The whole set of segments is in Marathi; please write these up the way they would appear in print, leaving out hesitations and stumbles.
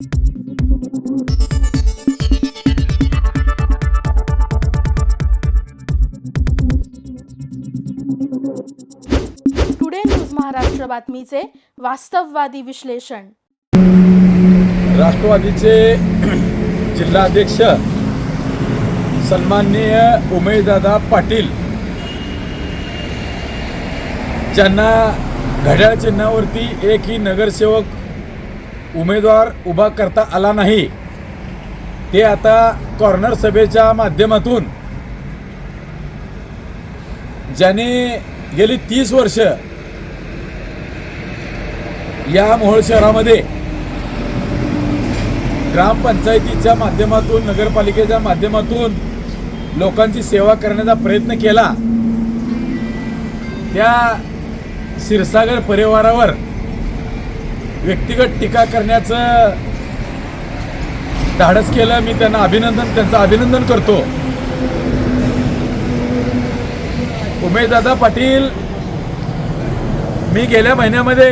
टुडे न्यूज महाराष्ट्र बातमीचे वास्तववादी विश्लेषण. राष्ट्रवादीचे जिल्हाध्यक्ष सन्माननीय उमेशदादा पाटील ज्यांना घड्याळ चिन्हावरती एकही नगरसेवक उमेदवार उभा करता आला नाही, ते आता कॉर्नर सभेच्या माध्यमातून ज्याने गेली 30 वर्ष या मोहोळ शहरामध्ये ग्रामपंचायतीच्या माध्यमातून, नगरपालिकेच्या माध्यमातून लोकांची सेवा करण्याचा प्रयत्न केला, त्या क्षीरसागर परिवारावर व्यक्तिगत टीका करण्याचं धाडस केलं. मी त्यांचं अभिनंदन करतो. उमेशदादा पाटील, मी गेल्या महिन्यामध्ये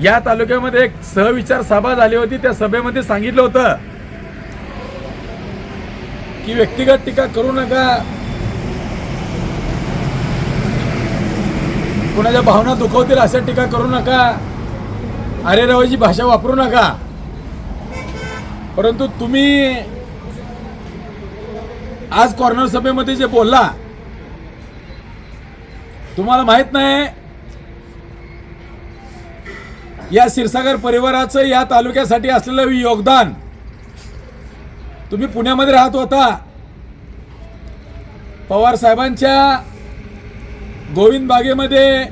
या तालुक्यामध्ये एक सहविचार सभा झाली होती. त्या सभेमध्ये सांगितलं होतं की व्यक्तिगत टीका करू नका, कुणाच्या भावना दुखवतील अशा टीका करू नका, अरेरावाची भाषा वापरू नका. परंतु तुम्ही आज कॉर्नर सभेमध्ये जे बोलला, तुम्हाला माहित नाही या क्षीरसागर परिवाराचं या तालुक्यासाठी असलेलं योगदान. तुम्ही पुण्यामध्ये राहत होता, पवार साहेबांच्या गोविंद बागेमध्ये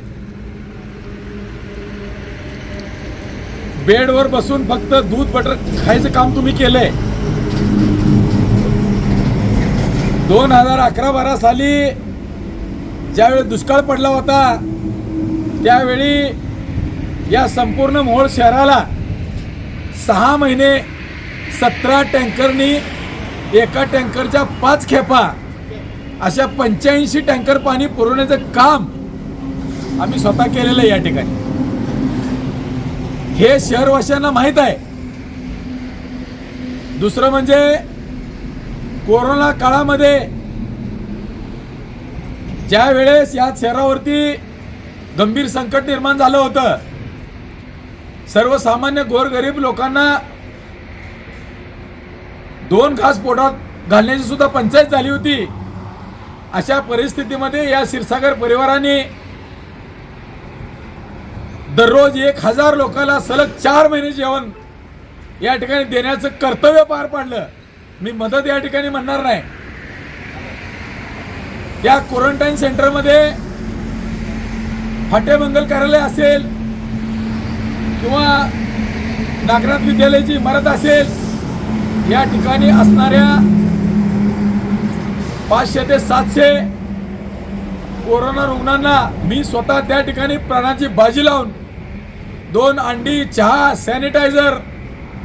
बेडवर बसून फक्त दूध बटर खायचं काम तुम्ही केलंय. 2011-12 साली ज्यावेळी दुष्काळ पडला होता, त्यावेळी या संपूर्ण मोहोळ शहराला 6 महिने 17 टँकरनी, एका टँकरच्या 5 खेपा अशा 85 टँकर पाणी पुरवण्याचं काम आम्ही स्वतः केलेलं आहे या ठिकाणी. हे शहरवासियांना माहीत आहे. दुसरं म्हणजे कोरोना काळामध्ये ज्या वेळेस या शहरावरती गंभीर संकट निर्माण झालं होतं, सर्वसामान्य गोरगरीब लोकांना 2 घास पोटात घालण्याची सुद्धा पंचायत झाली होती. अशा परिस्थितीमध्ये या क्षीरसागर परिवाराने दररोज 1000 लोकांना सलग 4 महिने जेवण या ठिकाणी देण्याचं कर्तव्य पार पाडलं. मी मदत या ठिकाणी म्हणणार नाही. या क्वारंटाईन सेंटरमध्ये फाटेमंगल कार्यालय असेल किंवा नागनाथ विद्यालयाची इमारत असेल, या ठिकाणी असणाऱ्या 500 ते 700 कोरोना रुग्णांना मी स्वतः त्या ठिकाणी प्राणाची बाजी लावून 2 अंडी, चहा, सॅनिटायझर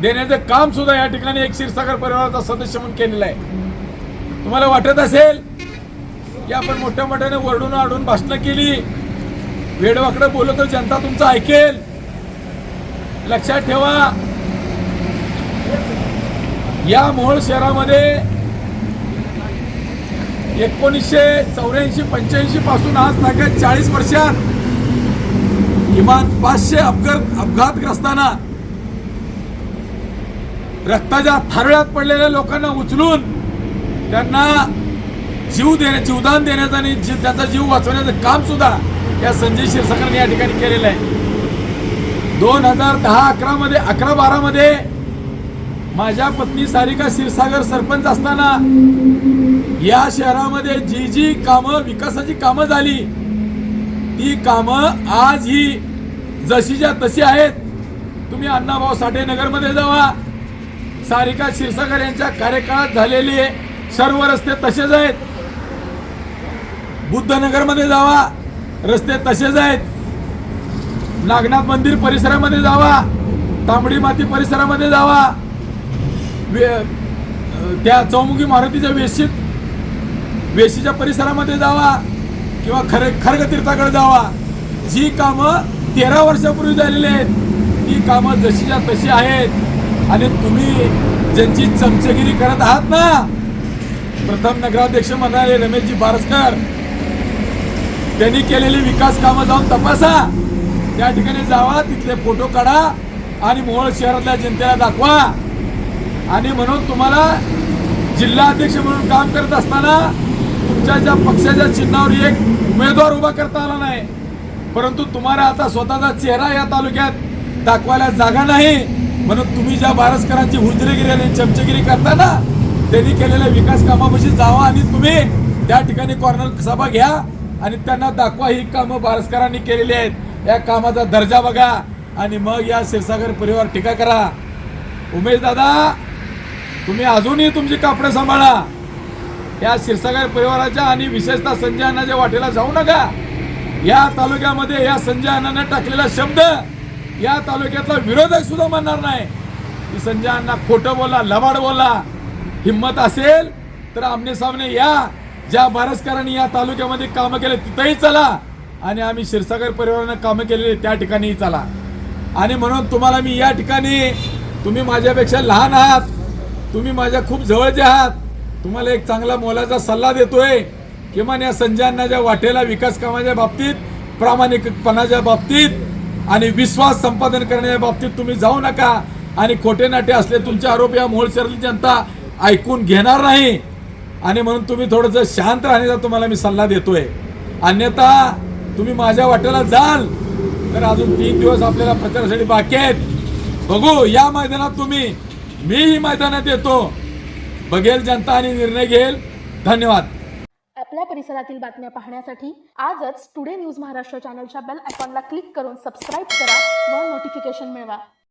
देण्याचं काम सुद्धा या ठिकाणी एक क्षीरसागर परिवाराचा सदस्य म्हणून केलेलं आहे. तुम्हाला वाटत असेल की आपण मोठ्या मोठ्याने वरडून आडून भाषणं केली, वेडवाकडं बोललो तर जनता तुमचं ऐकेल. लक्षात ठेवा, या मोहोळ शहरामध्ये 1984-85 पासून आज ताकद 40 वर्षात किमान 500 अपघातग्रस्तांना, रक्ताच्या थारोळ्यात पडलेल्या लोकांना उचलून त्यांना जीवदान देण्याचं आणि त्याचा जीव वाचवण्याचं काम सुद्धा या संजय क्षीरसागरने या ठिकाणी केलेलं आहे. 2010-11 मध्ये माझ्या पत्नी सारिका क्षीरसागर सरपंच असताना या शहरामध्ये जी कामं, विकासाची कामं झाली, ती कामं आज ही जशीच्या तशी आहेत. तुम्ही अण्णाभाऊ साठे नगरमध्ये जावा, सारिका क्षीरसागर यांच्या कार्यकाळात झालेले सर्व रस्ते तसेच आहेत. बुद्धनगरमध्ये जावा, रस्ते तसेच आहेत. नागनाथ मंदिर परिसरामध्ये जावा, तांबडी माती परिसरामध्ये जावा, त्या चौमुखी मारुतीच्या वेशीच्या परिसरामध्ये जावा किंवा खर्ग तीर्थाकडे जावा. जी कामं 13 वर्षापूर्वी झालेली आहेत ती कामं जशीच्या तशी आहेत आणि तुम्ही ज्यांची चमचगिरी करत आहात ना, प्रथम नगराध्यक्ष म्हणाले रमेशजी बारसकर, त्यांनी केलेली विकास कामं जाऊन तपासा, त्या ठिकाणी जावा, तिथले फोटो काढा आणि मोहोळ शहरातल्या जनतेला दाखवा. आणि म्हणून तुम्हाला जिल्हा अध्यक्ष म्हणून काम करत असताना तुमच्या ज्या पक्षाच्या चिन्हावर एक उमेदवार उभा करता आला नाही, परंतु तुम्हाला आता स्वतःचा चेहरा या तालुक्यात दाखवायला जागा नाही, म्हणून तुम्ही ज्या बारसकरांची हुजरेगिरी आणि चमचगिरी करता ना, त्यांनी केलेल्या विकास कामापाशी जावा आणि तुम्ही त्या ठिकाणी कॉर्नर सभा घ्या आणि त्यांना दाखवा ही कामं बारसकरांनी केलेली आहेत, या कामाचा दर्जा बघा आणि मग या क्षीरसागर परिवार टीका करा. उमेश दादा, तुम्ही अजूनही तुमची कापडे सांभाळा. या क्षीरसागर परिवाराच्या आणि विशेषतः संजय अण्णाच्या वाटेला जाऊ नका. या तालुक्यामध्ये या संजय अण्णाने टाकलेला शब्द या तालुक्यातला विरोधक सुद्धा म्हणणार नाही की संजय अण्णा खोटं बोला, लबाड बोला. हिम्मत असेल तर आमने सामने या. ज्या बारसकरांनी या तालुक्यामध्ये कामं केले तिथेही चला आणि आम्ही क्षीरसागर परिवारानं कामं केलेली त्या ठिकाणीही चला. आणि म्हणून तुम्हाला मी या ठिकाणी, तुम्ही माझ्यापेक्षा लहान आहात, तुम्ही माझ्या खूप जवळचे आहात, तुम्हाला एक चांगला मोलाचा सल्ला देतोय. किमान या संजय अण्णाच्या वाटेला विकास कामाच्या बाबतीत, प्रामाणिकपणाच्या बाबतीत आणि विश्वास संपादन करण्याच्या बाबतीत तुम्ही जाऊ नका. आणि खोटे नाटे असले तुमचे आरोप या मोहोळ शहरातली जनता ऐकून घेणार नाही. आणि म्हणून तुम्ही थोडंसं शांत राहण्याचा तुम्हाला मी सल्ला देतोय. अन्यथा तुम्ही माझ्या वाटेला जाल तर अजून 3 दिवस आपल्याला प्रचारासाठी बाकी आहेत. बघू या मैदानात तुम्ही, मीही मैदानात येतो, बघेल जनता आणि निर्णय घेईल. धन्यवाद. आपल्या परिसरातील बातम्या पाहण्यासाठी आजच टुडे न्यूज महाराष्ट्र चॅनलच्या बेल आयकॉनला क्लिक करून सबस्क्राईब करा व नोटिफिकेशन मिळवा.